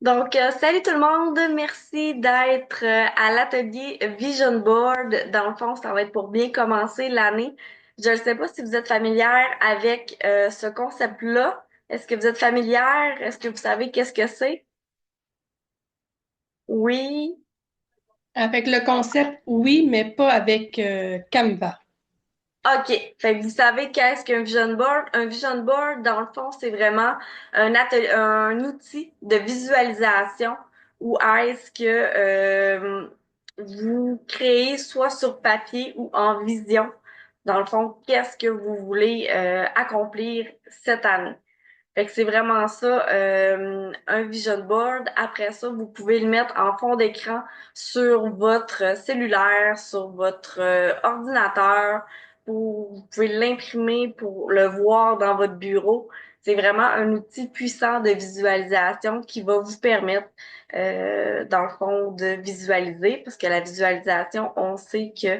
Salut tout le monde, merci d'être à l'atelier Vision Board. Dans le fond, ça va être pour bien commencer l'année. Je ne sais pas si vous êtes familière avec ce concept-là. Est-ce que vous êtes familière? Est-ce que vous savez qu'est-ce que c'est? Oui. Avec le concept, oui, mais pas avec Canva. OK. Fait que vous savez qu'est-ce qu'un vision board? Un vision board, dans le fond, c'est vraiment un outil de visualisation où est-ce que vous créez soit sur papier ou en vision. Dans le fond, qu'est-ce que vous voulez accomplir cette année? Fait que c'est vraiment ça, un vision board. Après ça, vous pouvez le mettre en fond d'écran sur votre cellulaire, sur votre ordinateur, vous pouvez l'imprimer pour le voir dans votre bureau. C'est vraiment un outil puissant de visualisation qui va vous permettre, dans le fond, de visualiser, parce que la visualisation, on sait que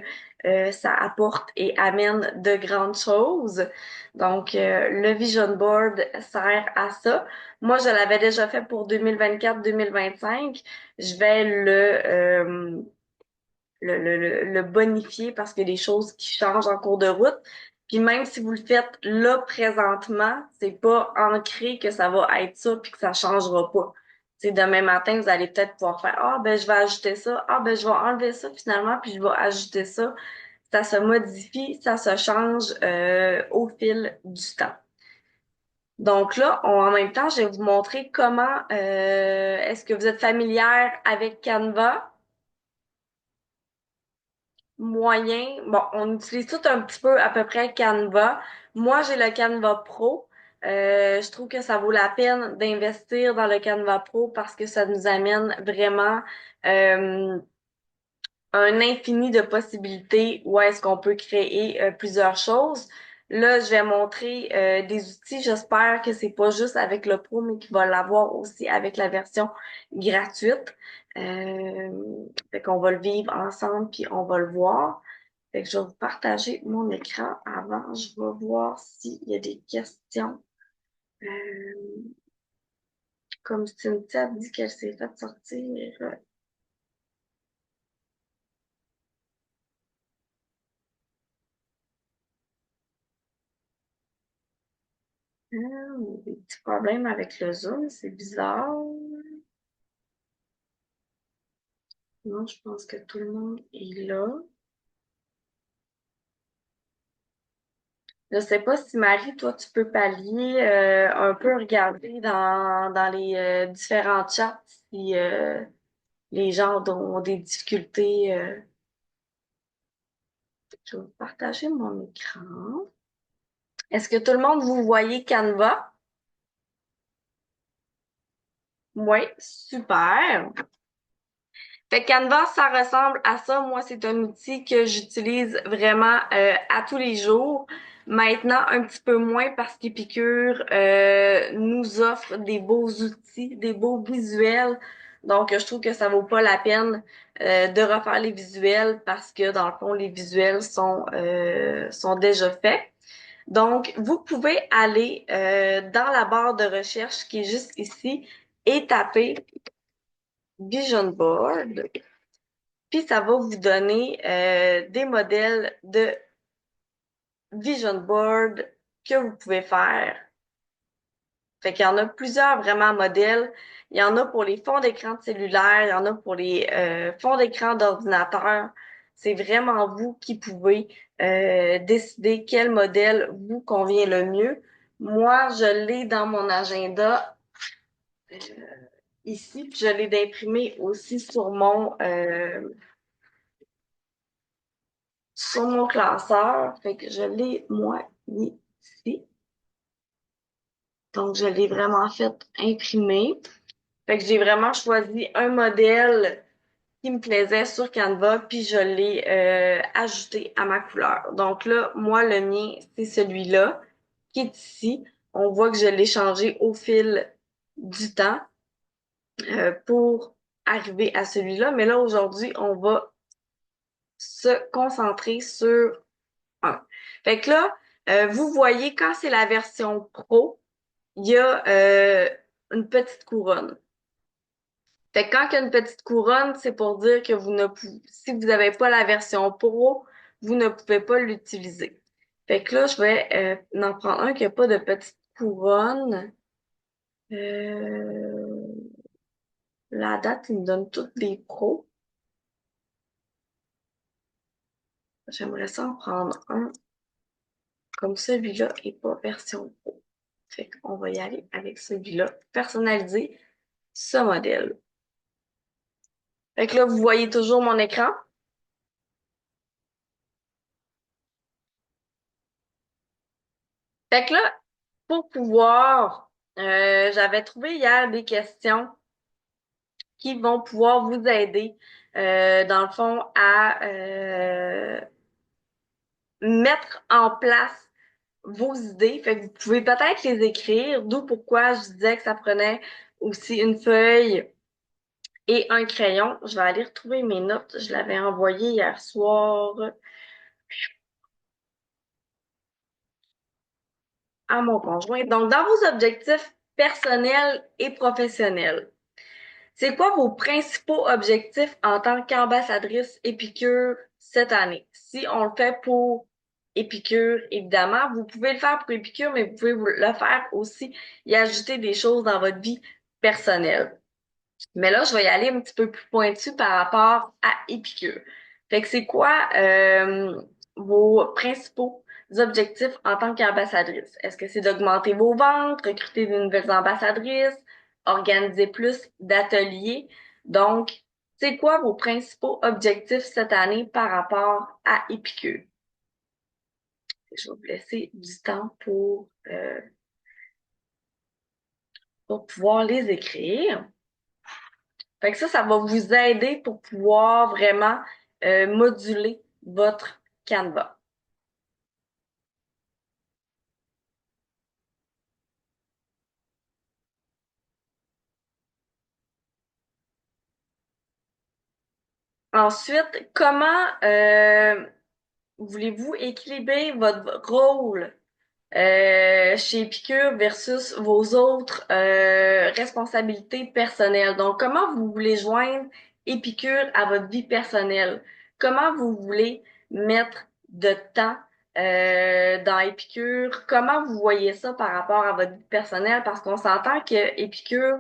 ça apporte et amène de grandes choses. Le Vision Board sert à ça. Moi, je l'avais déjà fait pour 2024-2025. Je vais le bonifier parce qu'il y a des choses qui changent en cours de route. Puis même si vous le faites là présentement, c'est pas ancré que ça va être ça puis que ça changera pas. C'est demain matin, vous allez peut-être pouvoir faire ah ben je vais ajouter ça, ah ben je vais enlever ça finalement puis je vais ajouter ça. Ça se modifie, ça se change au fil du temps. En même temps, je vais vous montrer comment est-ce que vous êtes familière avec Canva, moyen. Bon, on utilise tout un petit peu à peu près Canva. Moi, j'ai le Canva Pro. Je trouve que ça vaut la peine d'investir dans le Canva Pro parce que ça nous amène vraiment euh, un infini de possibilités où est-ce qu'on peut créer plusieurs choses. Là, je vais montrer des outils. J'espère que c'est pas juste avec le pro, mais qu'il va l'avoir aussi avec la version gratuite. Fait qu'on va le vivre ensemble puis on va le voir. Fait que je vais vous partager mon écran avant. Je vais voir s'il y a des questions. Euh, Comme Cynthia dit qu'elle s'est faite sortir. Des petits problèmes avec le Zoom, c'est bizarre. Non, je pense que tout le monde est là. Je sais pas si Marie, toi, tu peux pallier un peu regarder dans les différents chats si les gens ont des difficultés. Je vais partager mon écran. Est-ce que tout le monde, vous voyez Canva? Oui, super. Fait que Canva, ça ressemble à ça. Moi, c'est un outil que j'utilise vraiment à tous les jours. Maintenant, un petit peu moins parce qu'Épicure nous offre des beaux outils, des beaux visuels. Donc, je trouve que ça vaut pas la peine de refaire les visuels parce que, dans le fond, les visuels sont déjà faits. Donc, vous pouvez aller dans la barre de recherche qui est juste ici et taper Vision Board. Puis ça va vous donner des modèles de vision board que vous pouvez faire. Fait qu'il y en a plusieurs vraiment modèles. Il y en a pour les fonds d'écran de cellulaire, il y en a pour les fonds d'écran d'ordinateur. C'est vraiment vous qui pouvez décider quel modèle vous convient le mieux. Moi, je l'ai dans mon agenda euh, ici, puis je l'ai d'imprimé aussi sur mon classeur. Fait que je l'ai, moi, ici. Donc, je l'ai vraiment fait imprimer. Fait que j'ai vraiment choisi un modèle qui me plaisait sur Canva, puis je l'ai ajouté à ma couleur. Donc là, moi, le mien, c'est celui-là qui est ici. On voit que je l'ai changé au fil du temps pour arriver à celui-là. Mais là, aujourd'hui, on va se concentrer sur un. Fait que là, vous voyez, quand c'est la version pro, il y a une petite couronne. Fait que quand il y a une petite couronne, c'est pour dire que si vous n'avez pas la version Pro, vous ne pouvez pas l'utiliser. Fait que là, je vais en prendre un qui n'a pas de petite couronne. Euh, la date, il me donne toutes des pros. J'aimerais ça en prendre un comme celui-là et pas version Pro. Fait qu'on va y aller avec celui-là. Personnaliser ce modèle. Fait que là, vous voyez toujours mon écran. Fait que là, pour pouvoir, j'avais trouvé hier des questions qui vont pouvoir vous aider, dans le fond, à mettre en place vos idées. Fait que vous pouvez peut-être les écrire, d'où pourquoi je disais que ça prenait aussi une feuille et un crayon. Je vais aller retrouver mes notes. Je l'avais envoyé hier soir à mon conjoint. Donc, dans vos objectifs personnels et professionnels, c'est quoi vos principaux objectifs en tant qu'ambassadrice Épicure cette année? Si on le fait pour Épicure, évidemment, vous pouvez le faire pour Épicure, mais vous pouvez le faire aussi et ajouter des choses dans votre vie personnelle. Mais là, je vais y aller un petit peu plus pointu par rapport à Épicure. Fait que c'est quoi vos principaux objectifs en tant qu'ambassadrice? Est-ce que c'est d'augmenter vos ventes, recruter de nouvelles ambassadrices, organiser plus d'ateliers? Donc, c'est quoi vos principaux objectifs cette année par rapport à Épicure? Je vais vous laisser du temps pour pouvoir les écrire. Fait que ça va vous aider pour pouvoir vraiment moduler votre Canva. Ensuite, comment voulez-vous équilibrer votre rôle chez Épicure versus vos autres responsabilités personnelles? Donc, comment vous voulez joindre Épicure à votre vie personnelle? Comment vous voulez mettre de temps dans Épicure? Comment vous voyez ça par rapport à votre vie personnelle? Parce qu'on s'entend que Épicure,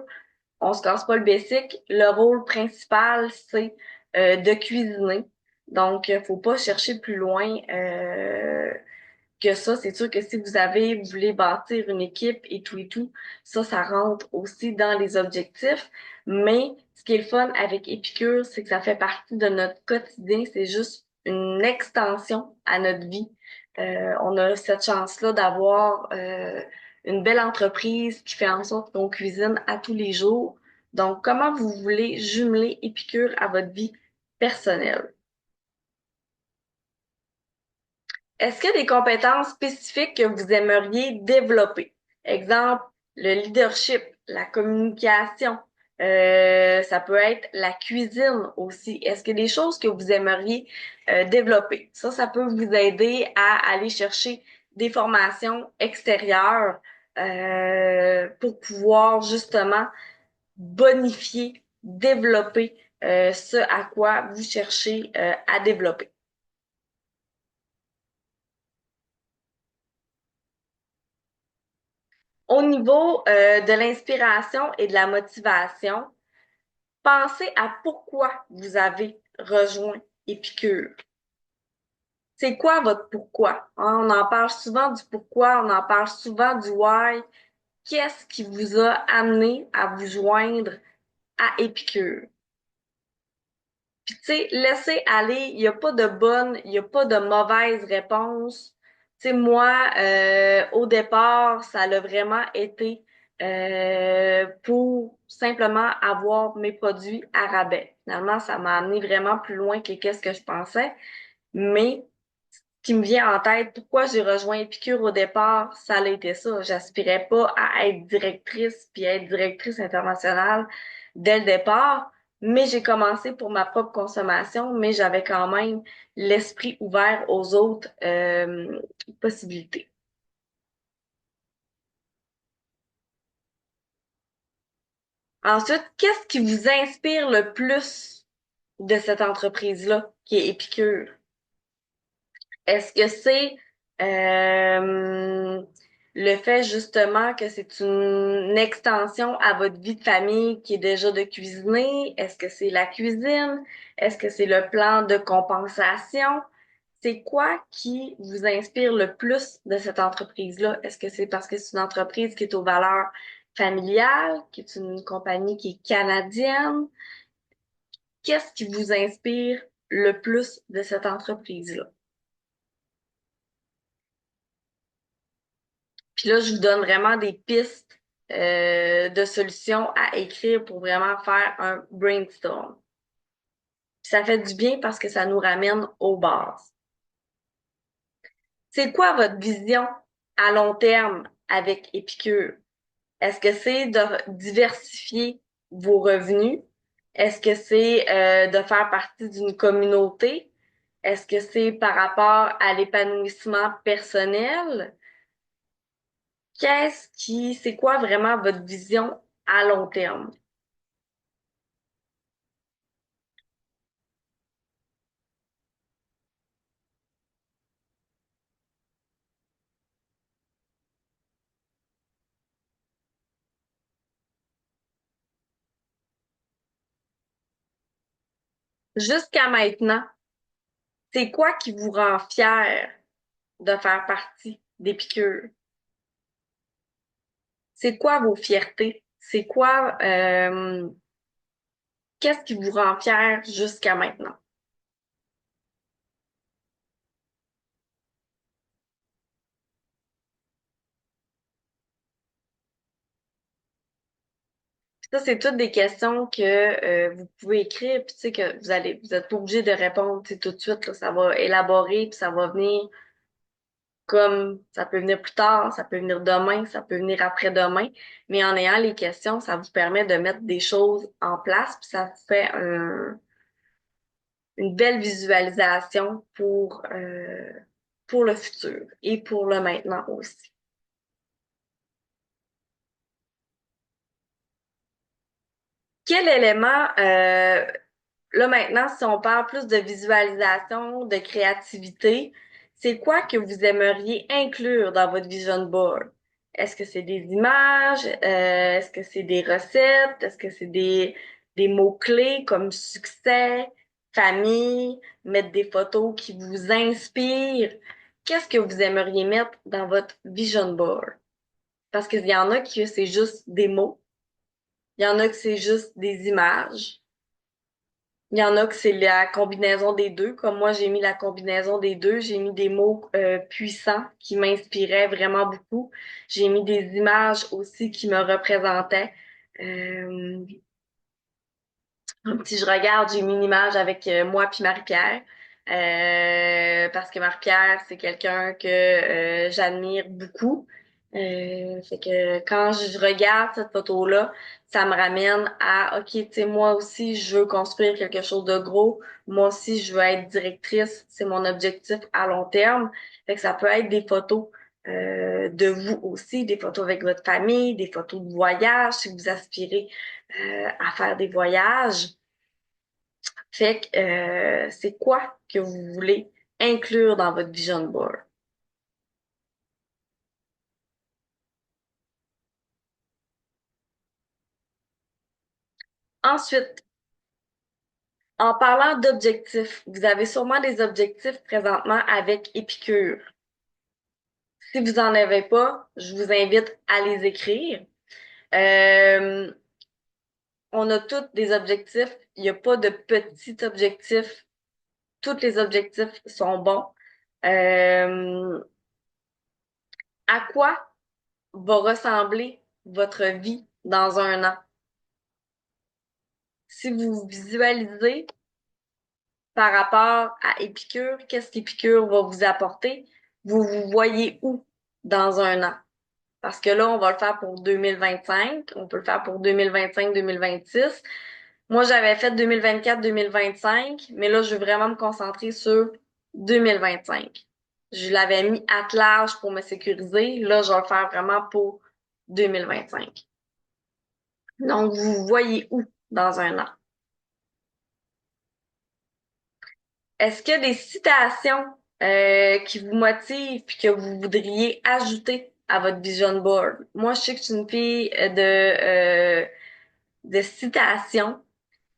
on se casse pas le basic. Le rôle principal, c'est de cuisiner. Donc, faut pas chercher plus loin. Que ça, c'est sûr que si vous voulez bâtir une équipe et tout, ça rentre aussi dans les objectifs. Mais ce qui est le fun avec Épicure, c'est que ça fait partie de notre quotidien. C'est juste une extension à notre vie. On a cette chance-là d'avoir une belle entreprise qui fait en sorte qu'on cuisine à tous les jours. Donc, comment vous voulez jumeler Épicure à votre vie personnelle? Est-ce qu'il y a des compétences spécifiques que vous aimeriez développer? Exemple, le leadership, la communication, ça peut être la cuisine aussi. Est-ce qu'il y a des choses que vous aimeriez développer? Ça peut vous aider à aller chercher des formations extérieures pour pouvoir justement bonifier, développer ce à quoi vous cherchez à développer. Au niveau de l'inspiration et de la motivation, pensez à pourquoi vous avez rejoint Épicure. C'est quoi votre pourquoi? Hein, on en parle souvent du pourquoi, on en parle souvent du why. Qu'est-ce qui vous a amené à vous joindre à Épicure? Puis, tu sais, laissez aller, il n'y a pas de bonne, il n'y a pas de mauvaise réponse. Tu sais, moi, au départ, ça a vraiment été pour simplement avoir mes produits à rabais. Finalement, ça m'a amené vraiment plus loin que qu'est-ce que je pensais. Mais qui me vient en tête, pourquoi j'ai rejoint Épicure au départ, ça a été ça. J'aspirais pas à être directrice puis à être directrice internationale dès le départ, mais j'ai commencé pour ma propre consommation, mais j'avais quand même l'esprit ouvert aux autres possibilités. Ensuite, qu'est-ce qui vous inspire le plus de cette entreprise-là, qui est Épicure? Est-ce que c'est euh, le fait justement que c'est une extension à votre vie de famille qui est déjà de cuisiner? Est-ce que c'est la cuisine? Est-ce que c'est le plan de compensation? C'est quoi qui vous inspire le plus de cette entreprise-là? Est-ce que c'est parce que c'est une entreprise qui est aux valeurs familiales, qui est une compagnie qui est canadienne? Qu'est-ce qui vous inspire le plus de cette entreprise-là? Puis là, je vous donne vraiment des pistes de solutions à écrire pour vraiment faire un brainstorm. Puis ça fait du bien parce que ça nous ramène aux bases. C'est quoi votre vision à long terme avec Épicure? Est-ce que c'est de diversifier vos revenus? Est-ce que c'est de faire partie d'une communauté? Est-ce que c'est par rapport à l'épanouissement personnel? C'est quoi vraiment votre vision à long terme? Jusqu'à maintenant, c'est quoi qui vous rend fier de faire partie des piqûres? C'est quoi vos fiertés? C'est quoi, qu'est-ce qui vous rend fier jusqu'à maintenant? Ça, c'est toutes des questions que vous pouvez écrire, puis tu sais que vous êtes pas obligé de répondre tu sais, tout de suite, là, ça va élaborer, puis ça va venir comme ça peut venir plus tard, ça peut venir demain, ça peut venir après-demain, mais en ayant les questions, ça vous permet de mettre des choses en place, puis ça vous fait une belle visualisation pour le futur et pour le maintenant aussi. Quel élément, là maintenant, si on parle plus de visualisation, de créativité, c'est quoi que vous aimeriez inclure dans votre vision board? Est-ce que c'est des images? Est-ce que c'est des recettes? Est-ce que c'est des mots-clés comme succès, famille, mettre des photos qui vous inspirent? Qu'est-ce que vous aimeriez mettre dans votre vision board? Parce qu'il y en a qui c'est juste des mots, il y en a que c'est juste des images. Il y en a que c'est la combinaison des deux. Comme moi, j'ai mis la combinaison des deux. J'ai mis des mots puissants qui m'inspiraient vraiment beaucoup. J'ai mis des images aussi qui me représentaient. Euh, si je regarde, j'ai mis une image avec moi puis Marie-Pierre. Parce que Marie-Pierre, c'est quelqu'un que j'admire beaucoup. Fait que quand je regarde cette photo-là, ça me ramène à, OK, tu sais, moi aussi, je veux construire quelque chose de gros. Moi aussi, je veux être directrice. C'est mon objectif à long terme. Fait que ça peut être des photos de vous aussi, des photos avec votre famille, des photos de voyage, si vous aspirez à faire des voyages. Fait que c'est quoi que vous voulez inclure dans votre vision board? Ensuite, en parlant d'objectifs, vous avez sûrement des objectifs présentement avec Épicure. Si vous en avez pas, je vous invite à les écrire. Euh, on a tous des objectifs. Il n'y a pas de petits objectifs. Tous les objectifs sont bons. Euh, à quoi va ressembler votre vie dans un an? Si vous visualisez par rapport à Épicure, qu'est-ce qu'Épicure va vous apporter? Vous vous voyez où dans un an? Parce que là, on va le faire pour 2025, on peut le faire pour 2025-2026. Moi, j'avais fait 2024-2025, mais là, je veux vraiment me concentrer sur 2025. Je l'avais mis à large pour me sécuriser. Là, je vais le faire vraiment pour 2025. Donc, vous vous voyez où dans un an? Est-ce qu'il y a des citations qui vous motivent puis que vous voudriez ajouter à votre vision board? Moi, je sais que je suis une fille de citations.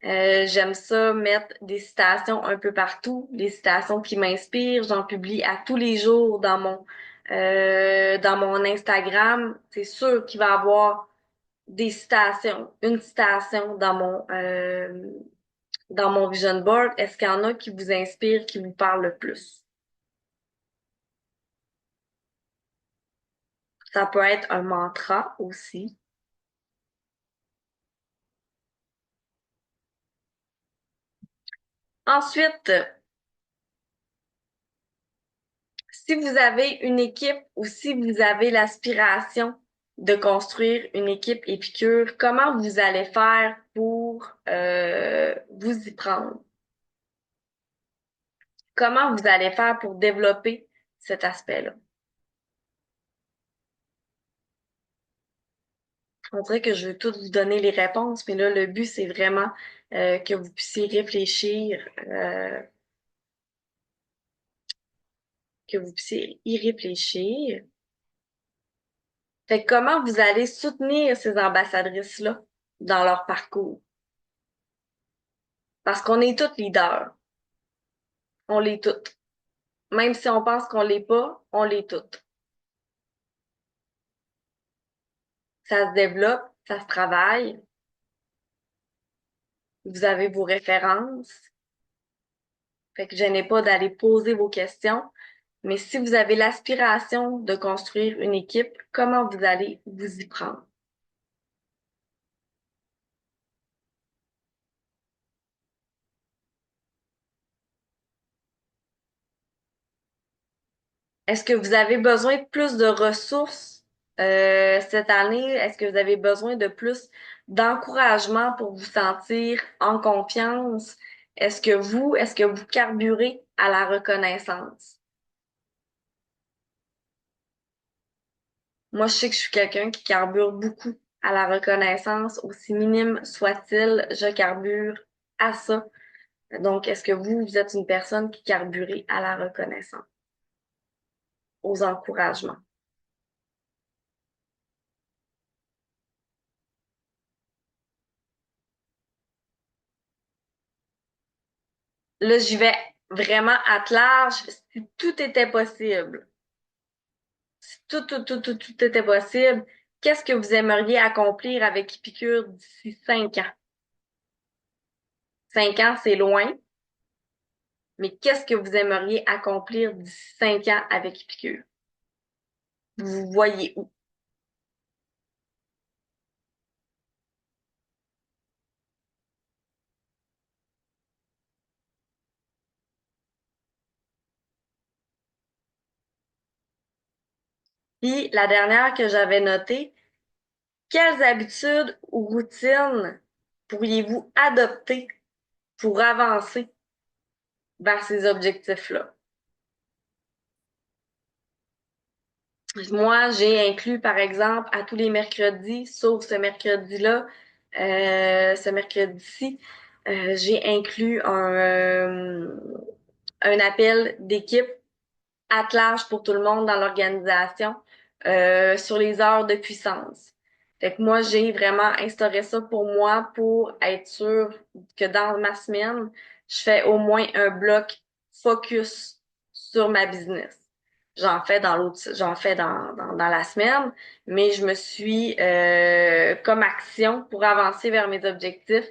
J'aime ça mettre des citations un peu partout, des citations qui m'inspirent. J'en publie à tous les jours dans mon Instagram. C'est sûr qu'il va y avoir des citations, une citation dans mon vision board. Est-ce qu'il y en a qui vous inspirent, qui vous parlent le plus? Ça peut être un mantra aussi. Ensuite, si vous avez une équipe ou si vous avez l'aspiration de construire une équipe Épicure, comment vous allez faire pour vous y prendre? Comment vous allez faire pour développer cet aspect-là? On dirait que je veux toutes vous donner les réponses, mais là, le but, c'est vraiment que vous puissiez réfléchir, que vous puissiez y réfléchir. Fait que comment vous allez soutenir ces ambassadrices-là dans leur parcours? Parce qu'on est toutes leaders. On l'est toutes. Même si on pense qu'on l'est pas, on l'est toutes. Ça se développe, ça se travaille. Vous avez vos références. Fait que gênez pas d'aller poser vos questions. Mais si vous avez l'aspiration de construire une équipe, comment vous allez vous y prendre? Est-ce que vous avez besoin de plus de ressources cette année? Est-ce que vous avez besoin de plus d'encouragement pour vous sentir en confiance? Est-ce que vous carburez à la reconnaissance? Moi, je sais que je suis quelqu'un qui carbure beaucoup à la reconnaissance, aussi minime soit-il, je carbure à ça. Donc, est-ce que vous êtes une personne qui carburez à la reconnaissance, aux encouragements? Là, j'y vais vraiment à large. Si tout était possible, si tout était possible, qu'est-ce que vous aimeriez accomplir avec Épicure d'ici 5 ans? 5 ans, c'est loin, mais qu'est-ce que vous aimeriez accomplir d'ici 5 ans avec Épicure? Vous vous voyez où? Puis, la dernière que j'avais notée, quelles habitudes ou routines pourriez-vous adopter pour avancer vers ces objectifs-là? Moi, j'ai inclus, par exemple, à tous les mercredis, sauf ce mercredi-ci, j'ai inclus un appel d'équipe attelage pour tout le monde dans l'organisation sur les heures de puissance. Fait que moi, j'ai vraiment instauré ça pour moi pour être sûre que dans ma semaine, je fais au moins un bloc focus sur ma business. J'en fais dans la semaine, mais je me suis comme action pour avancer vers mes objectifs,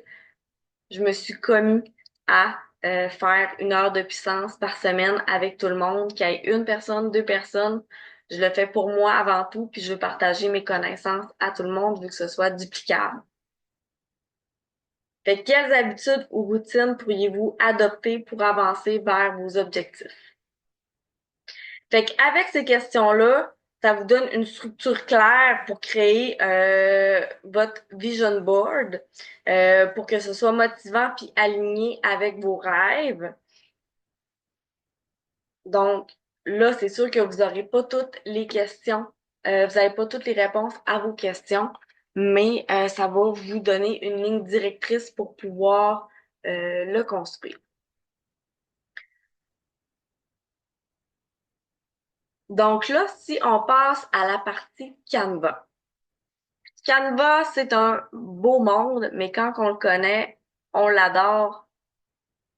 je me suis commis à faire 1 heure de puissance par semaine avec tout le monde, qu'il y ait une personne, deux personnes. Je le fais pour moi avant tout, puis je veux partager mes connaissances à tout le monde, vu que ce soit duplicable. Fait que quelles habitudes ou routines pourriez-vous adopter pour avancer vers vos objectifs? Fait qu'avec ces questions-là, ça vous donne une structure claire pour créer votre vision board, pour que ce soit motivant puis aligné avec vos rêves. Donc là, c'est sûr que vous n'aurez pas toutes les questions, vous n'avez pas toutes les réponses à vos questions, mais ça va vous donner une ligne directrice pour pouvoir le construire. Donc là, si on passe à la partie Canva. Canva, c'est un beau monde, mais quand on le connaît, on l'adore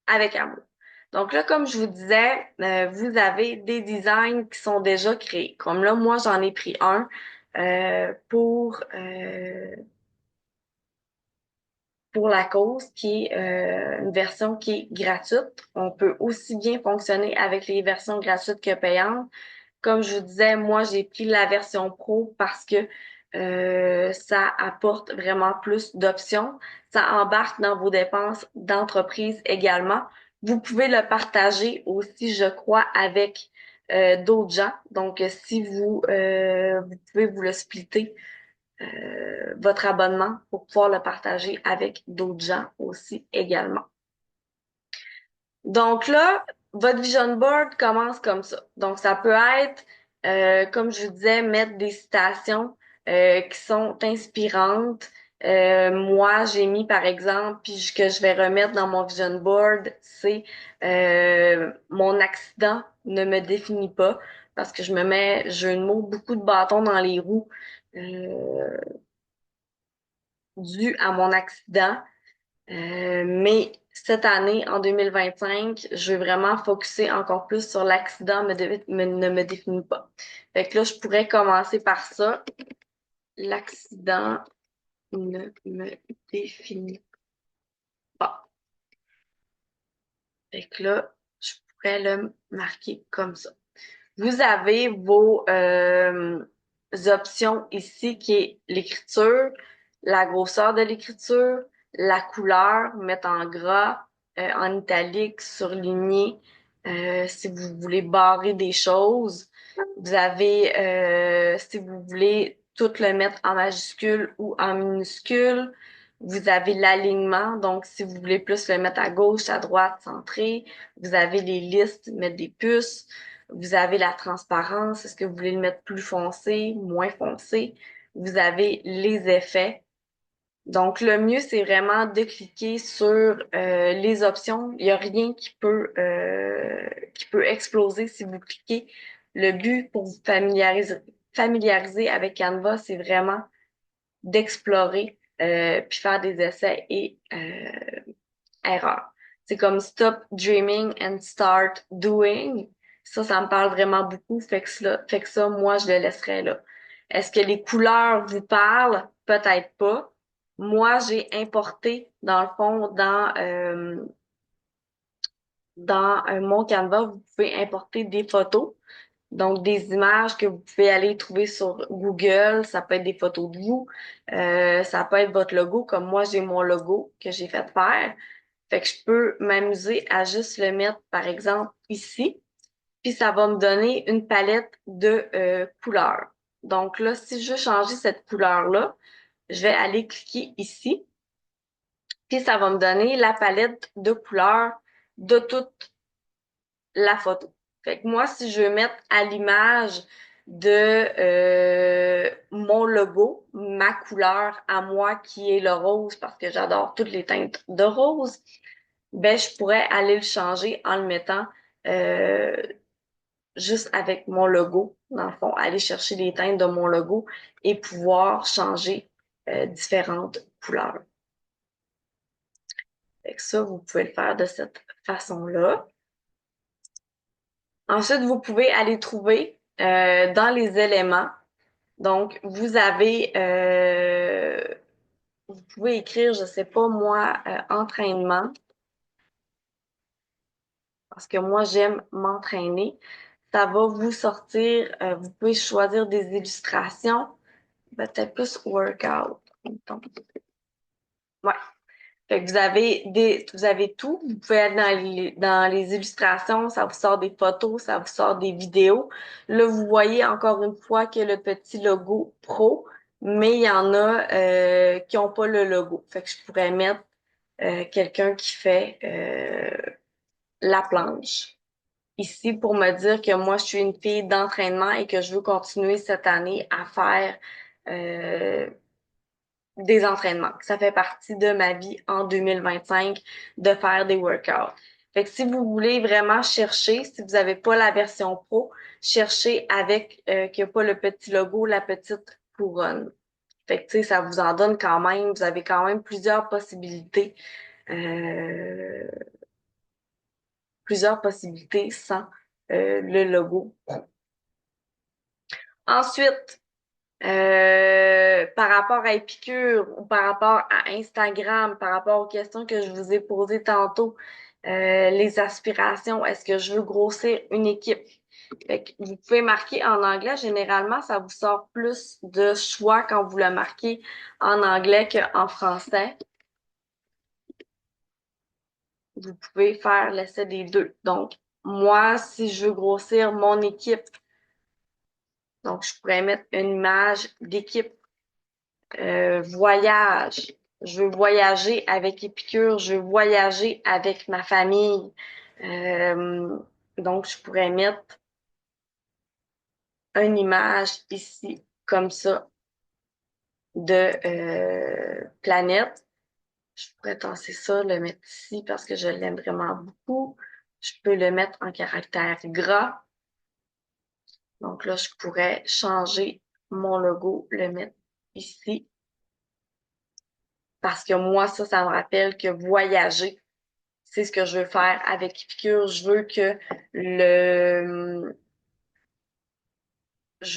avec amour. Donc là, comme je vous disais, vous avez des designs qui sont déjà créés. Comme là, moi, j'en ai pris un pour la cause, qui est une version qui est gratuite. On peut aussi bien fonctionner avec les versions gratuites que payantes. Comme je vous disais, moi, j'ai pris la version pro parce que ça apporte vraiment plus d'options. Ça embarque dans vos dépenses d'entreprise également. Vous pouvez le partager aussi, je crois, avec d'autres gens. Donc, si vous pouvez vous le splitter votre abonnement pour pouvoir le partager avec d'autres gens aussi également. Donc là, votre vision board commence comme ça. Donc ça peut être, comme je vous disais, mettre des citations qui sont inspirantes. Moi, j'ai mis par exemple, puis que je vais remettre dans mon vision board, c'est mon accident ne me définit pas parce que je me mets, jeu de mots, beaucoup de bâtons dans les roues dû à mon accident. Mais cette année, en 2025, je veux vraiment focuser encore plus sur l'accident ne me définit pas. Fait que là, je pourrais commencer par ça. L'accident ne me définit pas. Fait que là, je pourrais le marquer comme ça. Vous avez vos options ici qui est l'écriture, la grosseur de l'écriture, la couleur, mettre en gras, en italique, surligné, si vous voulez barrer des choses. Vous avez, si vous voulez tout le mettre en majuscule ou en minuscule. Vous avez l'alignement, donc si vous voulez plus le mettre à gauche, à droite, centré. Vous avez les listes, mettre des puces. Vous avez la transparence. Est-ce que vous voulez le mettre plus foncé, moins foncé? Vous avez les effets. Donc, le mieux, c'est vraiment de cliquer sur les options. Il n'y a rien qui peut exploser si vous cliquez. Le but pour vous familiariser avec Canva, c'est vraiment d'explorer puis faire des essais et erreur. C'est comme stop dreaming and start doing. Ça me parle vraiment beaucoup. Fait que ça, moi, je le laisserais là. Est-ce que les couleurs vous parlent? Peut-être pas. Moi, j'ai importé, dans le fond, dans mon Canva, vous pouvez importer des photos. Donc, des images que vous pouvez aller trouver sur Google. Ça peut être des photos de vous. Ça peut être votre logo, comme moi, j'ai mon logo que j'ai fait faire. Fait que je peux m'amuser à juste le mettre, par exemple, ici. Puis ça va me donner une palette de couleurs. Donc là, si je veux changer cette couleur-là, je vais aller cliquer ici. Puis ça va me donner la palette de couleurs de toute la photo. Fait que moi, si je veux mettre à l'image de mon logo, ma couleur à moi qui est le rose, parce que j'adore toutes les teintes de rose, ben je pourrais aller le changer en le mettant euh, juste avec mon logo, dans le fond, aller chercher les teintes de mon logo et pouvoir changer différentes couleurs. Fait que ça, vous pouvez le faire de cette façon-là. Ensuite, vous pouvez aller trouver dans les éléments. Donc, vous pouvez écrire, je sais pas moi, entraînement, parce que moi, j'aime m'entraîner. Ça va vous sortir, vous pouvez choisir des illustrations, peut-être plus workout. Donc, ouais. Fait que vous avez tout. Vous pouvez aller dans les illustrations, ça vous sort des photos, ça vous sort des vidéos. Là, vous voyez encore une fois que le petit logo pro, mais il y en a qui ont pas le logo. Fait que je pourrais mettre quelqu'un qui fait la planche ici pour me dire que moi, je suis une fille d'entraînement et que je veux continuer cette année à faire euh, des entraînements. Ça fait partie de ma vie en 2025 de faire des workouts. Fait que si vous voulez vraiment chercher, si vous n'avez pas la version pro, cherchez avec qu'il n'y a pas le petit logo, la petite couronne. Fait que tu sais, ça vous en donne quand même, vous avez quand même euh, plusieurs possibilités sans le logo. Ensuite, par rapport à Épicure ou par rapport à Instagram, par rapport aux questions que je vous ai posées tantôt, les aspirations, est-ce que je veux grossir une équipe? Fait que vous pouvez marquer en anglais. Généralement, ça vous sort plus de choix quand vous le marquez en anglais qu'en français. Vous pouvez faire l'essai des deux. Donc, moi, si je veux grossir mon équipe, donc je pourrais mettre une image d'équipe. Voyage. Je veux voyager avec Épicure. Je veux voyager avec ma famille. Euh, donc, je pourrais mettre une image ici, comme ça, de planète. Je pourrais tasser ça, le mettre ici parce que je l'aime vraiment beaucoup. Je peux le mettre en caractère gras. Donc là, je pourrais changer mon logo, le mettre ici. Parce que moi, ça me rappelle que voyager, c'est ce que je veux faire avec Epicure. Je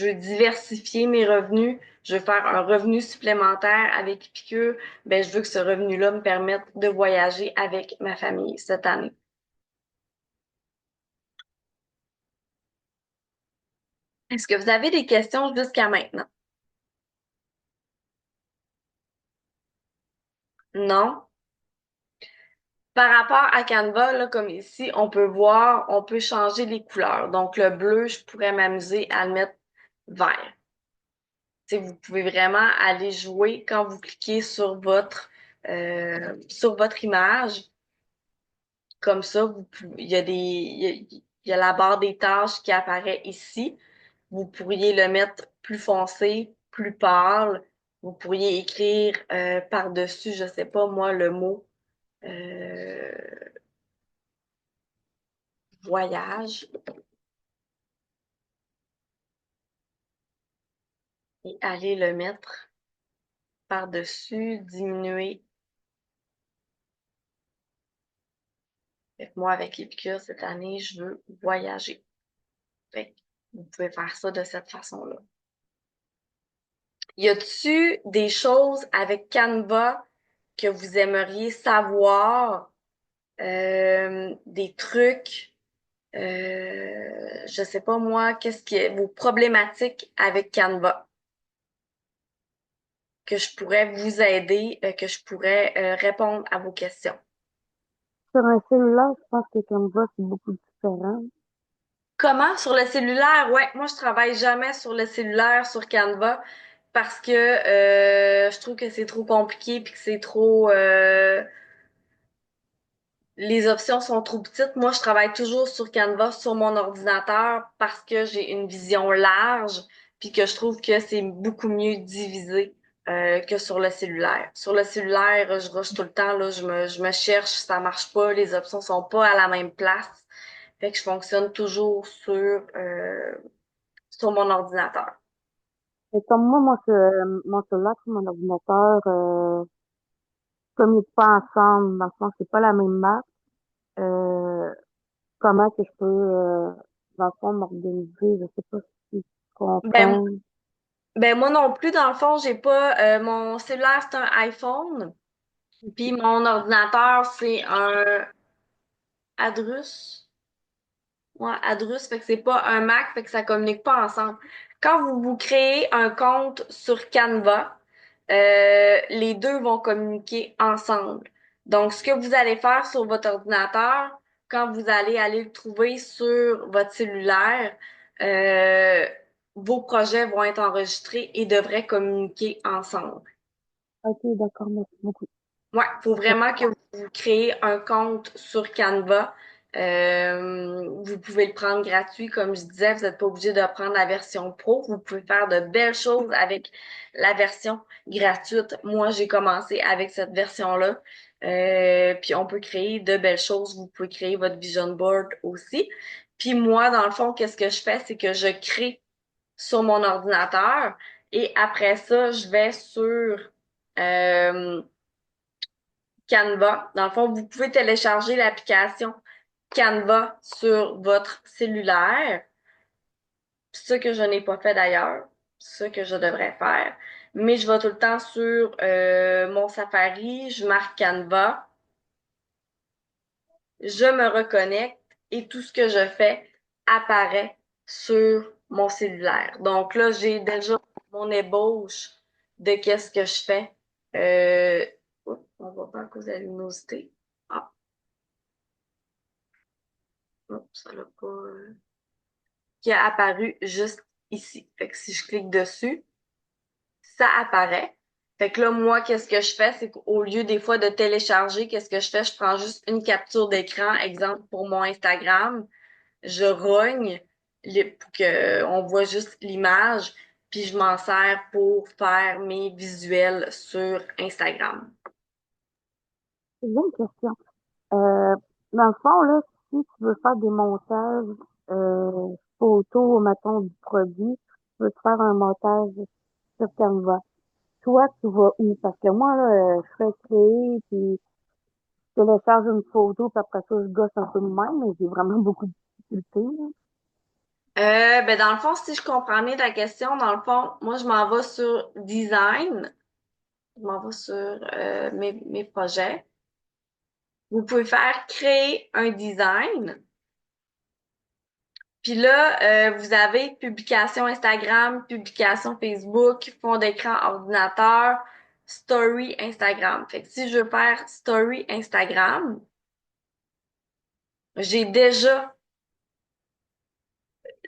veux diversifier mes revenus. Je veux faire un revenu supplémentaire avec Epicure. Ben, je veux que ce revenu-là me permette de voyager avec ma famille cette année. Est-ce que vous avez des questions jusqu'à maintenant? Non? Par rapport à Canva, là, comme ici, on peut voir, on peut changer les couleurs. Donc, le bleu, je pourrais m'amuser à le mettre vert. Tu sais, vous pouvez vraiment aller jouer quand vous cliquez sur votre image. Comme ça, il y a il y a la barre des tâches qui apparaît ici. Vous pourriez le mettre plus foncé, plus pâle. Vous pourriez écrire par-dessus, je sais pas moi, le mot euh, voyage et aller le mettre par-dessus, diminuer. Fait que moi, avec Épicure, cette année, je veux voyager. Fait que vous pouvez faire ça de cette façon-là. Y a-tu des choses avec Canva que vous aimeriez savoir? Des trucs, je sais pas moi, qu'est-ce qui est vos problématiques avec Canva? Que je pourrais vous aider, que je pourrais répondre à vos questions. Sur un cellulaire, je pense que Canva, c'est beaucoup différent. Comment sur le cellulaire? Ouais, moi je travaille jamais sur le cellulaire sur Canva parce que je trouve que c'est trop compliqué puis que c'est trop les options sont trop petites. Moi, je travaille toujours sur Canva sur mon ordinateur parce que j'ai une vision large puis que je trouve que c'est beaucoup mieux divisé que sur le cellulaire. Sur le cellulaire, je rush tout le temps, là, je me cherche, ça marche pas, les options sont pas à la même place. Fait que je fonctionne toujours sur mon ordinateur. Et comme moi, mon cellulaire et mon ordinateur, communiquent pas ensemble, dans le fond, c'est pas la même marque. Euh, comment que je peux, dans le fond, m'organiser? Je sais pas si tu Ben, comprends. ben moi non plus, dans le fond, j'ai pas mon cellulaire, c'est un iPhone, puis mon ordinateur, c'est un Adrus. Ouais, Adrus, fait que c'est pas un Mac, fait que ça communique pas ensemble. Quand vous créez un compte sur Canva, les deux vont communiquer ensemble. Donc, ce que vous allez faire sur votre ordinateur, quand vous allez aller le trouver sur votre cellulaire, euh, vos projets vont être enregistrés et devraient communiquer ensemble. Ok, d'accord, merci beaucoup. Ouais, faut vraiment que vous créez un compte sur Canva Vous pouvez le prendre gratuit, comme je disais, vous n'êtes pas obligé de prendre la version pro. Vous pouvez faire de belles choses avec la version gratuite. Moi, j'ai commencé avec cette version-là. Puis on peut créer de belles choses. Vous pouvez créer votre vision board aussi. Puis moi, dans le fond, qu'est-ce que je fais, c'est que je crée sur mon ordinateur et après ça, je vais sur euh, Canva. Dans le fond, vous pouvez télécharger l'application Canva sur votre cellulaire. Ce que je n'ai pas fait d'ailleurs, ce que je devrais faire. Mais je vais tout le temps sur mon Safari, je marque Canva, je me reconnecte et tout ce que je fais apparaît sur mon cellulaire. Donc là, j'ai déjà mon ébauche de qu'est-ce que je fais. Euh, on va pas à cause de la luminosité. Ah, non, ça l'a pas. Qui a apparu juste ici. Fait que si je clique dessus, ça apparaît. Fait que là, moi, qu'est-ce que je fais, c'est qu'au lieu des fois de télécharger, qu'est-ce que je fais? Je prends juste une capture d'écran, exemple pour mon Instagram, je rogne pour qu'on voit juste l'image, puis je m'en sers pour faire mes visuels sur Instagram. J'ai une question. Euh, Dans le fond, là, si tu veux faire des montages photos, mettons, du produit, tu veux te faire un montage sur Canva. Toi, tu vas où? Parce que moi, là, je fais créer, puis je télécharge une photo, puis après ça, je gosse un peu de même, mais j'ai vraiment beaucoup de difficultés, là. Ben dans le fond, si je comprends bien ta question, dans le fond, moi, je m'en vais sur design, je m'en vais sur mes projets. Vous pouvez faire créer un design. Puis là, vous avez publication Instagram, publication Facebook, fond d'écran ordinateur, story Instagram. Fait que si je veux faire story Instagram, j'ai déjà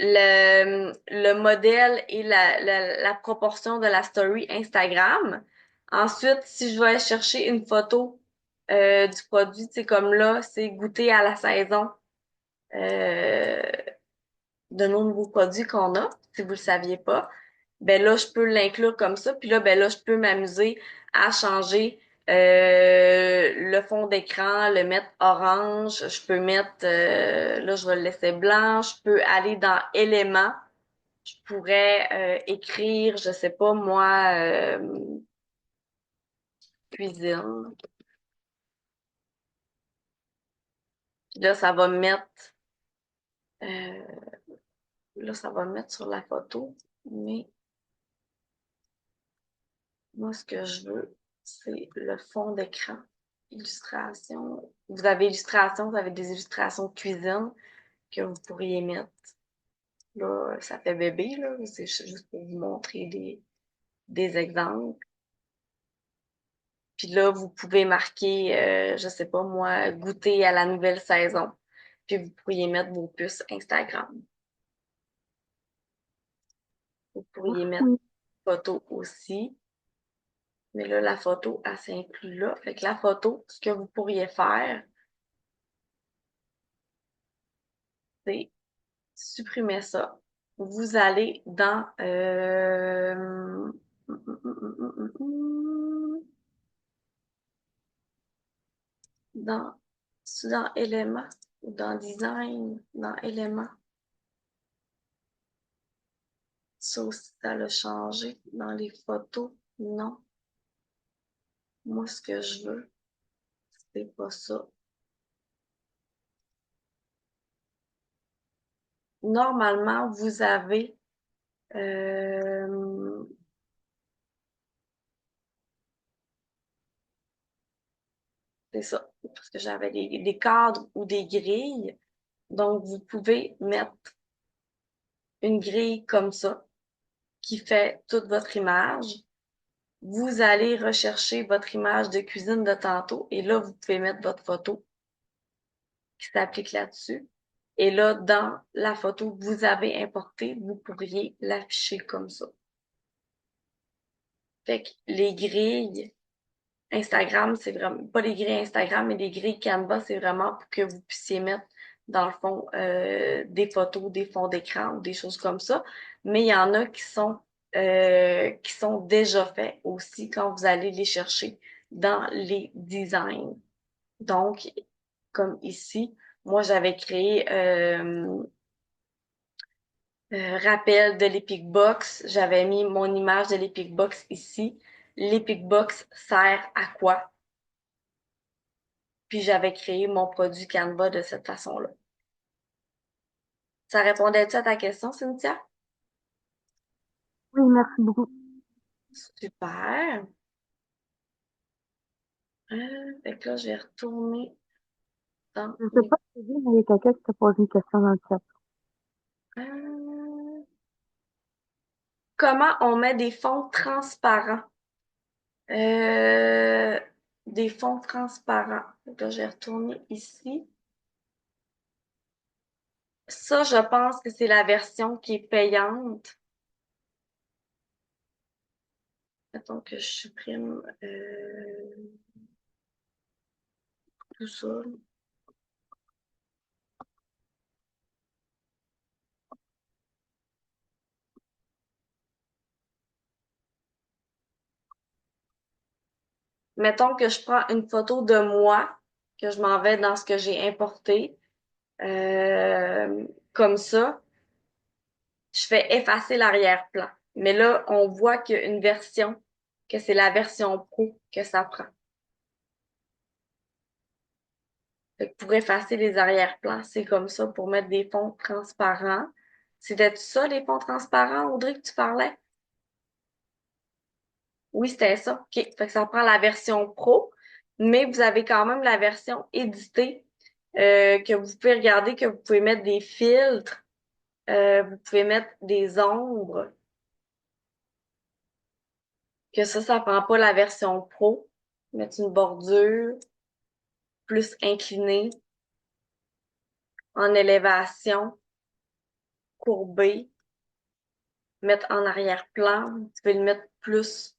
le modèle et la proportion de la story Instagram. Ensuite, si je vais aller chercher une photo du produit, c'est comme là, c'est goûter à la saison. Euh, de nos nouveaux produits qu'on a, si vous le saviez pas, ben là, je peux l'inclure comme ça. Puis là, ben là, je peux m'amuser à changer le fond d'écran, le mettre orange. Je peux mettre, là, je vais le laisser blanc. Je peux aller dans éléments. Je pourrais écrire, je sais pas moi, cuisine. Puis là, ça va me mettre, euh, là, ça va me mettre sur la photo. Mais moi, ce que je veux, c'est le fond d'écran. Illustration. Vous avez illustration, vous avez des illustrations de cuisine que vous pourriez mettre. Là, ça fait bébé, là. C'est juste pour vous montrer des exemples. Puis là, vous pouvez marquer, je sais pas moi, goûter à la nouvelle saison. Puis vous pourriez mettre vos puces Instagram. Vous pourriez mettre Oui. photo aussi. Mais là, la photo, elle s'inclut là. Fait que la photo, ce que vous pourriez faire, c'est supprimer ça. Vous allez dans dans dans éléments ou dans design, dans éléments. Ça aussi, ça l'a changé dans les photos. Non. Moi, ce que je veux, c'est pas ça. Normalement, vous avez euh, c'est ça, parce que j'avais des cadres ou des grilles. Donc, vous pouvez mettre une grille comme ça qui fait toute votre image. Vous allez rechercher votre image de cuisine de tantôt et là, vous pouvez mettre votre photo qui s'applique là-dessus. Et là, dans la photo que vous avez importée, vous pourriez l'afficher comme ça. Fait que les grilles Instagram, c'est vraiment pas les grilles Instagram, mais les grilles Canva, c'est vraiment pour que vous puissiez mettre dans le fond, des photos, des fonds d'écran ou des choses comme ça. Mais il y en a qui sont déjà faits aussi quand vous allez les chercher dans les designs. Donc, comme ici, moi, j'avais créé rappel de l'Epic Box. J'avais mis mon image de l'Epic Box ici. L'Epic Box sert à quoi? Puis j'avais créé mon produit Canva de cette façon-là. Ça répondait-tu à ta question, Cynthia? Oui, merci beaucoup. Super. Fait que là, je vais retourner dans Je sais mes... pas si tu dis, mais il y a quelqu'un qui t'a posé une question dans le chat. Euh, comment on met des fonds transparents? Euh, des fonds transparents. Fait que là, je vais retourner ici. Ça, je pense que c'est la version qui est payante. Mettons que je supprime tout ça. Mettons que je prends une photo de moi, que je m'en vais dans ce que j'ai importé, comme ça. Je fais effacer l'arrière-plan. Mais là, on voit qu'il y a une version, que c'est la version pro que ça prend. Fait que pour effacer les arrière-plans, c'est comme ça pour mettre des fonds transparents. C'était ça, les fonds transparents, Audrey, que tu parlais? Oui, c'était ça. OK. Fait que ça prend la version pro, mais vous avez quand même la version éditée que vous pouvez regarder, que vous pouvez mettre des filtres, vous pouvez mettre des ombres, que ça prend pas la version pro. Mettre une bordure plus inclinée, en élévation, courbée, mettre en arrière-plan. Vous pouvez le mettre plus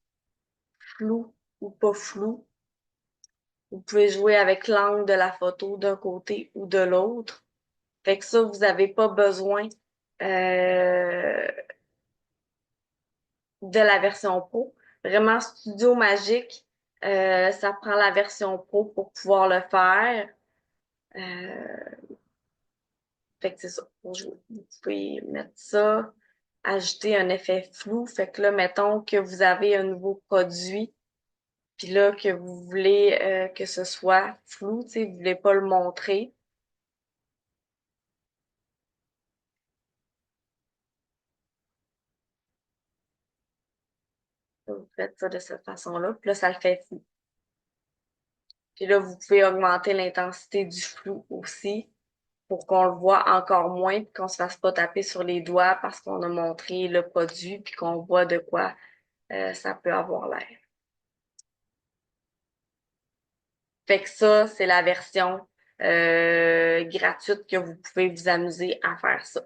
flou ou pas flou. Vous pouvez jouer avec l'angle de la photo d'un côté ou de l'autre. Fait que ça, vous n'avez pas besoin euh, de la version pro. Vraiment, Studio Magique, ça prend la version pro pour pouvoir le faire. Euh, Fait que c'est ça. Pour jouer. Vous pouvez mettre ça, ajouter un effet flou. Fait que là, mettons que vous avez un nouveau produit, puis là, que vous voulez que ce soit flou, tu sais, vous voulez pas le montrer. Vous faites ça de cette façon-là, puis là, ça le fait flou. Puis là, vous pouvez augmenter l'intensité du flou aussi pour qu'on le voit encore moins, puis qu'on se fasse pas taper sur les doigts parce qu'on a montré le produit, puis qu'on voit de quoi ça peut avoir l'air. Fait que ça, c'est la version gratuite que vous pouvez vous amuser à faire ça.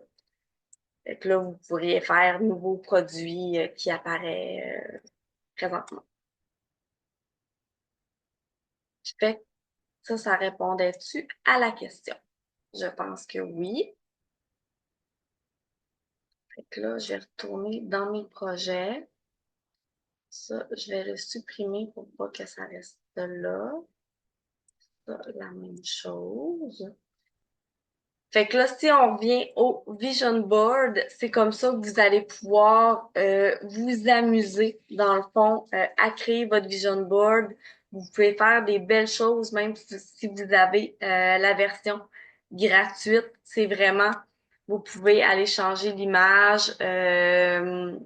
Fait que là, vous pourriez faire nouveau produit qui apparaît présentement. Fait que ça répondait-tu à la question? Je pense que oui. Fait que là, je vais retourner dans mes projets. Ça, je vais le supprimer pour pas que ça reste là. Ça, la même chose. Fait que là, si on revient au vision board, c'est comme ça que vous allez pouvoir vous amuser, dans le fond, à créer votre vision board. Vous pouvez faire des belles choses, même si vous avez la version gratuite. C'est vraiment, vous pouvez aller changer l'image. Fait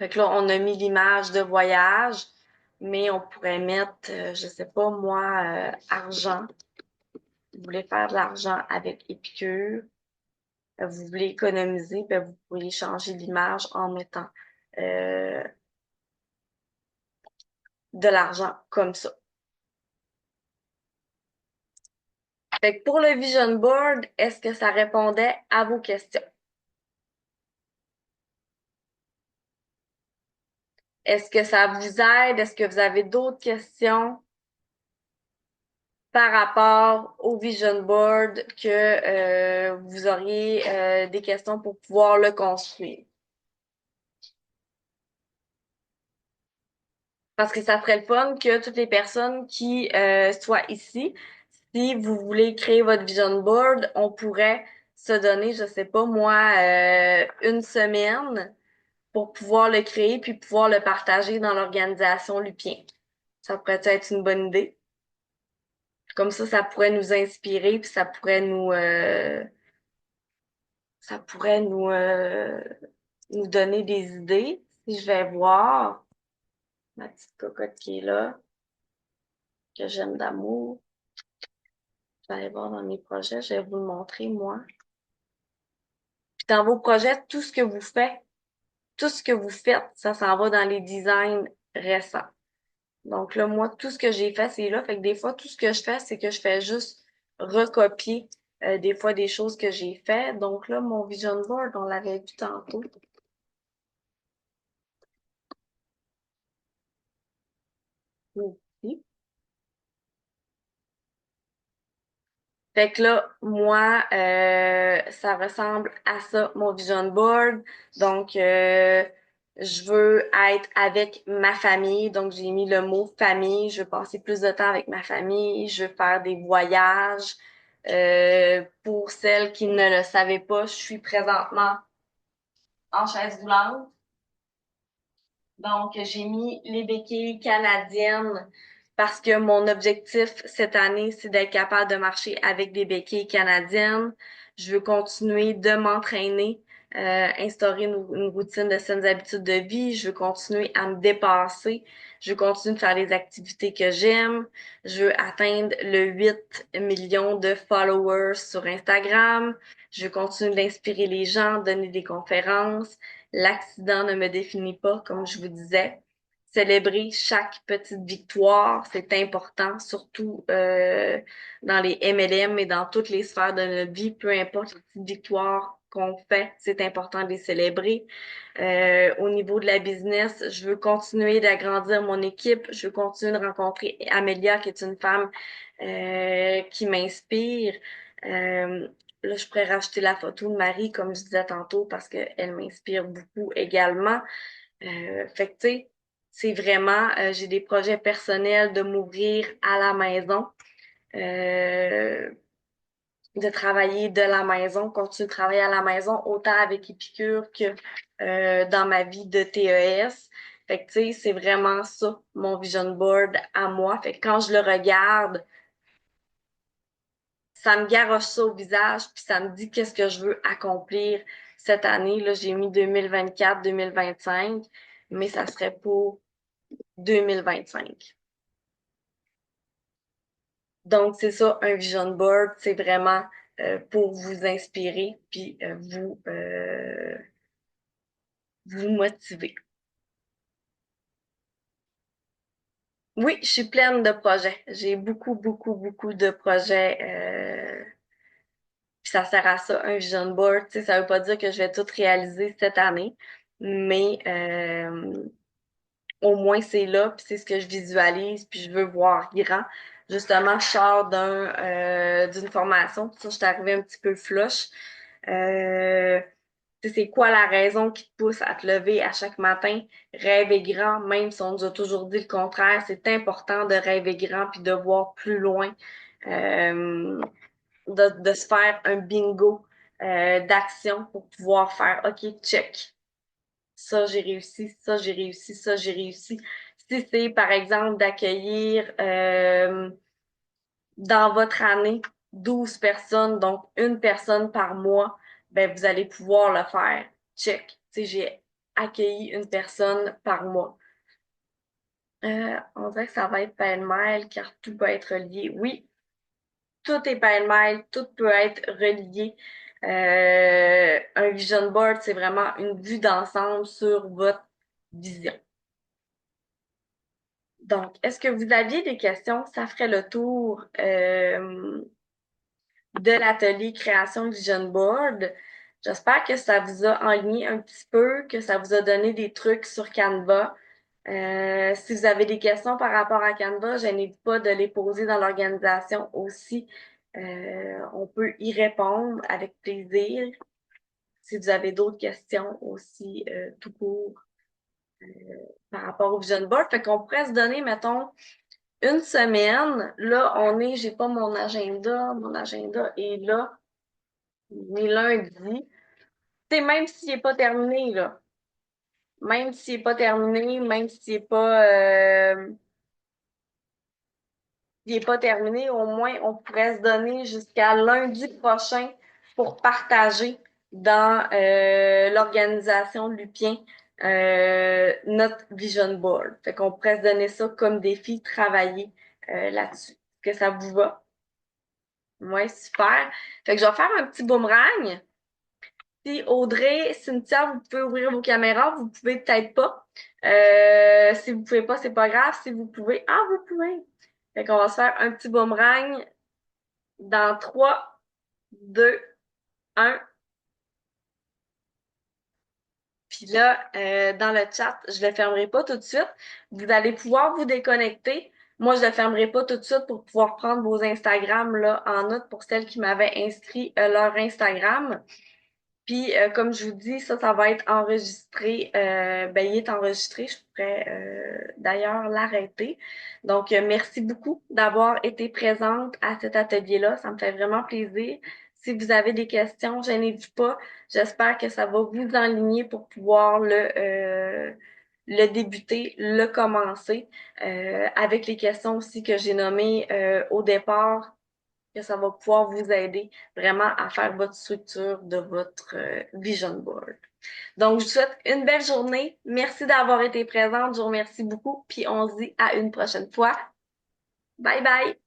que là, on a mis l'image de voyage, mais on pourrait mettre, je sais pas moi, argent. Vous voulez faire de l'argent avec Épicure, vous voulez économiser, ben vous pouvez changer l'image en mettant euh, de l'argent comme ça. Fait que pour le vision board, est-ce que ça répondait à vos questions? Est-ce que ça vous aide? Est-ce que vous avez d'autres questions? par rapport au vision board que vous auriez des questions pour pouvoir le construire. Parce que ça serait le fun que toutes les personnes qui soient ici, si vous voulez créer votre vision board, on pourrait se donner, je sais pas moi, une semaine pour pouvoir le créer puis pouvoir le partager dans l'organisation Lupien. Ça pourrait être une bonne idée. Comme ça pourrait nous inspirer puis ça pourrait nous donner des idées. Si je vais voir ma petite cocotte qui est là, que j'aime d'amour, je vais aller voir dans mes projets, je vais vous le montrer, moi. Puis dans vos projets, tout ce que vous faites, ça s'en va dans les designs récents. Donc là, moi, tout ce que j'ai fait, c'est là. Fait que des fois, tout ce que je fais, c'est que je fais juste recopier des fois des choses que j'ai fait. Donc là, mon vision board, on l'avait vu tantôt. Ici. Fait que là, moi, ça ressemble à ça, mon vision board. Donc, je veux être avec ma famille. Donc, j'ai mis le mot famille. Je veux passer plus de temps avec ma famille. Je veux faire des voyages. Pour celles qui ne le savaient pas, je suis présentement en chaise roulante. Donc, j'ai mis les béquilles canadiennes parce que mon objectif cette année, c'est d'être capable de marcher avec des béquilles canadiennes. Je veux continuer de m'entraîner, instaurer une routine de saines habitudes de vie. Je veux continuer à me dépasser. Je veux continuer de faire les activités que j'aime. Je veux atteindre le 8 millions de followers sur Instagram. Je veux continuer d'inspirer les gens, donner des conférences. L'accident ne me définit pas, comme je vous disais. Célébrer chaque petite victoire, c'est important, surtout dans les MLM et dans toutes les sphères de notre vie, peu importe les petites victoires qu'on fait, c'est important de les célébrer. Au niveau de la business, je veux continuer d'agrandir mon équipe, je veux continuer de rencontrer Amélia, qui est une femme qui m'inspire. Euh, Là, je pourrais rajouter la photo de Marie, comme je disais tantôt, parce qu'elle m'inspire beaucoup également. Fait que, tu sais, c'est vraiment, j'ai des projets personnels de m'ouvrir à la maison, euh, de travailler de la maison, continuer de travailler à la maison, autant avec Épicure que dans ma vie de TES. Fait que, tu sais, c'est vraiment ça, mon vision board à moi. Fait que quand je le regarde, ça me garoche ça au visage, puis ça me dit qu'est-ce que je veux accomplir cette année. Là, j'ai mis 2024-2025, mais ça serait pour 2025. Donc, c'est ça, un vision board, c'est vraiment pour vous inspirer, puis vous motiver. Oui, je suis pleine de projets. J'ai beaucoup, beaucoup, beaucoup de projets. Puis ça sert à ça, un vision board. Tu sais, ça veut pas dire que je vais tout réaliser cette année, mais au moins c'est là, puis c'est ce que je visualise, puis je veux voir grand. Justement, je sors d'une formation, puis ça, je suis arrivée un petit peu flush. Euh, Tu sais, c'est quoi la raison qui te pousse à te lever à chaque matin? Rêver grand, même si on nous a toujours dit le contraire, c'est important de rêver grand puis de voir plus loin. Euh, de se faire un bingo d'action pour pouvoir faire OK, check. Ça, j'ai réussi, ça, j'ai réussi, ça, j'ai réussi. Si c'est, par exemple, d'accueillir dans votre année 12 personnes, donc une personne par mois, ben vous allez pouvoir le faire. Check. Tu sais, j'ai accueilli une personne par mois. On dirait que ça va être pêle-mêle car tout peut être relié. Oui, tout est pêle-mêle, tout peut être relié. Un vision board, c'est vraiment une vue d'ensemble sur votre vision. Donc, est-ce que vous aviez des questions? Ça ferait le tour de l'atelier création vision board. J'espère que ça vous a enligné un petit peu, que ça vous a donné des trucs sur Canva. Si vous avez des questions par rapport à Canva, je n'hésite pas de les poser dans l'organisation aussi. On peut y répondre avec plaisir. Si vous avez d'autres questions aussi, tout court, par rapport au Vision Board. Fait qu'on pourrait se donner, mettons, une semaine. Là, j'ai pas mon agenda. Mon agenda est là. On est lundi. Tu sais, même s'il n'est pas terminé, là. Même s'il n'est pas terminé, même s'il n'est pas, il n'est pas terminé, au moins on pourrait se donner jusqu'à lundi prochain pour partager dans l'organisation de Lupien notre vision board. Fait qu'on pourrait se donner ça comme défi, travailler là-dessus. Est-ce que ça vous va? Ouais, super. Fait que je vais faire un petit boomerang. Si Audrey, Cynthia, vous pouvez ouvrir vos caméras, vous pouvez peut-être pas. Si vous pouvez pas, c'est pas grave. Si vous pouvez, ah, vous pouvez. Fait qu'on va se faire un petit boomerang dans 3, 2, 1. Puis là, dans le chat, je le fermerai pas tout de suite. Vous allez pouvoir vous déconnecter. Moi, je le fermerai pas tout de suite pour pouvoir prendre vos Instagram là en note pour celles qui m'avaient inscrit leur Instagram. Puis, comme je vous dis, ça va être enregistré. Ben, il est enregistré. Je pourrais d'ailleurs l'arrêter. Donc, merci beaucoup d'avoir été présente à cet atelier-là. Ça me fait vraiment plaisir. Si vous avez des questions, je n'hésite pas. J'espère que ça va vous enligner pour pouvoir le débuter, le commencer, avec les questions aussi que j'ai nommées au départ que ça va pouvoir vous aider vraiment à faire votre structure de votre vision board. Donc, je vous souhaite une belle journée. Merci d'avoir été présente. Je vous remercie beaucoup. Puis, on se dit à une prochaine fois. Bye bye!